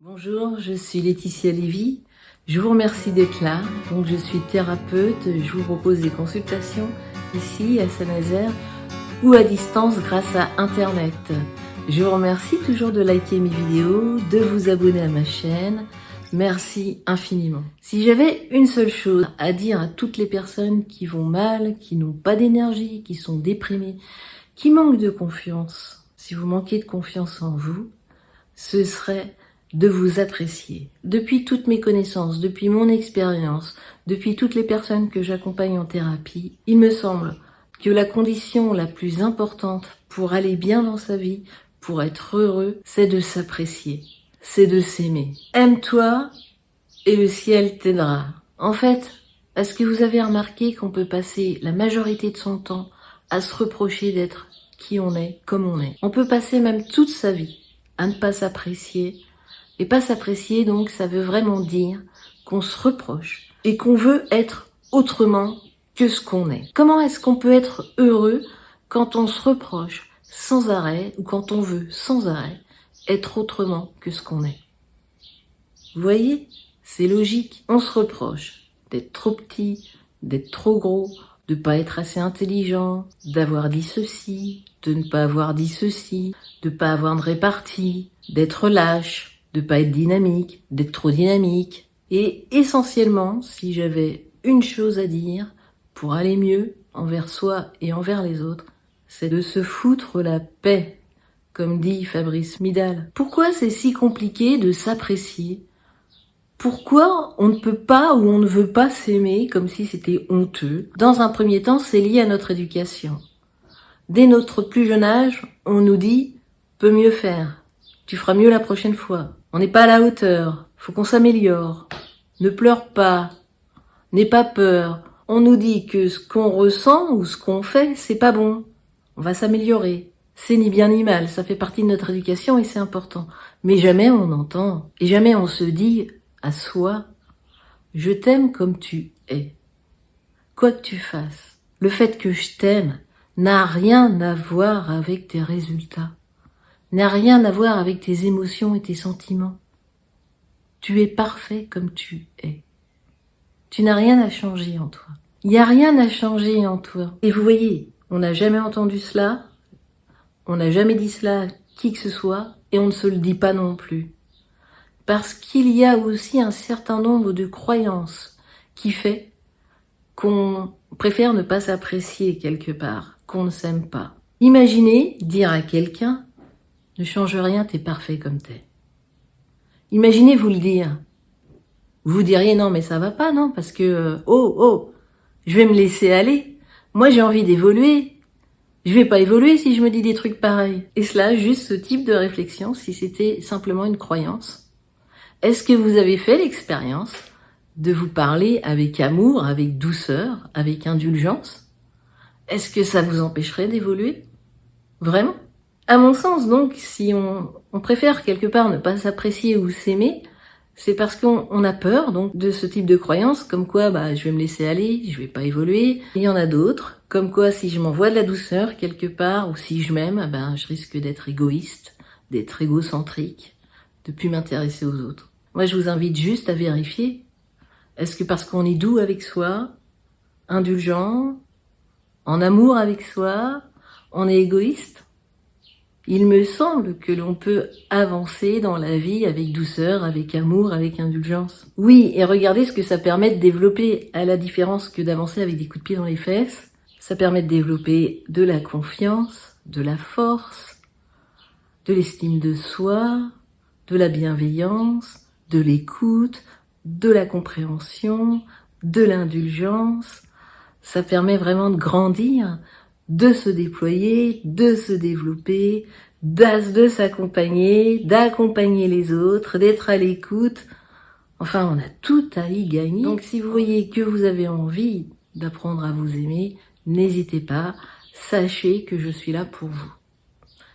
Bonjour, je suis Laetitia Lévy. Je vous remercie d'être là. Donc, je suis thérapeute. Je vous propose des consultations ici à Saint-Nazaire ou à distance grâce à Internet. Je vous remercie toujours de liker mes vidéos, de vous abonner à ma chaîne. Merci infiniment. Si j'avais une seule chose à dire à toutes les personnes qui vont mal, qui n'ont pas d'énergie, qui sont déprimées, qui manquent de confiance, si vous manquez de confiance en vous, ce serait de vous apprécier. Depuis toutes mes connaissances, depuis mon expérience, depuis toutes les personnes que j'accompagne en thérapie, il me semble que la condition la plus importante pour aller bien dans sa vie, pour être heureux, c'est de s'apprécier, c'est de s'aimer. Aime-toi et le ciel t'aidera. En fait, est-ce que vous avez remarqué qu'on peut passer la majorité de son temps à se reprocher d'être qui on est, comme on est? On peut passer même toute sa vie à ne pas s'apprécier. Et pas s'apprécier, donc, ça veut vraiment dire qu'on se reproche et qu'on veut être autrement que ce qu'on est. Comment est-ce qu'on peut être heureux quand on se reproche sans arrêt ou quand on veut sans arrêt être autrement que ce qu'on est? Vous voyez, c'est logique. On se reproche d'être trop petit, d'être trop gros, de pas être assez intelligent, d'avoir dit ceci, de ne pas avoir dit ceci, de pas avoir de répartie, d'être lâche, de pas être dynamique, d'être trop dynamique. Et essentiellement, si j'avais une chose à dire pour aller mieux envers soi et envers les autres, c'est de se foutre la paix, comme dit Fabrice Midal. Pourquoi c'est si compliqué de s'apprécier? Pourquoi on ne peut pas ou on ne veut pas s'aimer comme si c'était honteux? Dans un premier temps, c'est lié à notre éducation. Dès notre plus jeune âge, on nous dit « peut mieux faire ». Tu feras mieux la prochaine fois. On n'est pas à la hauteur. Faut qu'on s'améliore. Ne pleure pas. N'aie pas peur. On nous dit que ce qu'on ressent ou ce qu'on fait, c'est pas bon. On va s'améliorer. C'est ni bien ni mal. Ça fait partie de notre éducation et c'est important. Mais jamais on entend et jamais on se dit à soi « je t'aime comme tu es ». Quoi que tu fasses, le fait que je t'aime n'a rien à voir avec tes résultats. N'a rien à voir avec tes émotions et tes sentiments. Tu es parfait comme tu es. Tu n'as rien à changer en toi. Il n'y a rien à changer en toi. Et vous voyez, on n'a jamais entendu cela, on n'a jamais dit cela à qui que ce soit, et on ne se le dit pas non plus. Parce qu'il y a aussi un certain nombre de croyances qui fait qu'on préfère ne pas s'apprécier quelque part, qu'on ne s'aime pas. Imaginez dire à quelqu'un « ne change rien, t'es parfait comme t'es ». Imaginez vous le dire. Vous diriez « non mais ça va pas, non, parce que je vais me laisser aller. Moi j'ai envie d'évoluer. Je vais pas évoluer si je me dis des trucs pareils. » Et cela, juste ce type de réflexion, si c'était simplement une croyance. Est-ce que vous avez fait l'expérience de vous parler avec amour, avec douceur, avec indulgence? Est-ce que ça vous empêcherait d'évoluer? Vraiment? À mon sens, donc, si on préfère quelque part ne pas s'apprécier ou s'aimer, c'est parce qu'on a peur donc de ce type de croyance, comme quoi je vais me laisser aller, je vais pas évoluer. Et il y en a d'autres, comme quoi si je m'envoie de la douceur quelque part, ou si je m'aime, je risque d'être égoïste, d'être égocentrique, de plus m'intéresser aux autres. Moi, je vous invite juste à vérifier. Est-ce que parce qu'on est doux avec soi, indulgent, en amour avec soi, on est égoïste? Il me semble que l'on peut avancer dans la vie avec douceur, avec amour, avec indulgence. Oui, et regardez ce que ça permet de développer, à la différence que d'avancer avec des coups de pied dans les fesses. Ça permet de développer de la confiance, de la force, de l'estime de soi, de la bienveillance, de l'écoute, de la compréhension, de l'indulgence. Ça permet vraiment de grandir, de se déployer, de se développer, de s'accompagner, d'accompagner les autres, d'être à l'écoute. Enfin, on a tout à y gagner. Donc, si vous voyez que vous avez envie d'apprendre à vous aimer, n'hésitez pas, sachez que je suis là pour vous.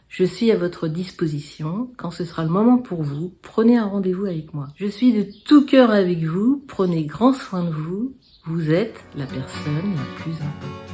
Je suis à votre disposition. Quand ce sera le moment pour vous, prenez un rendez-vous avec moi. Je suis de tout cœur avec vous, prenez grand soin de vous. Vous êtes la personne la plus importante.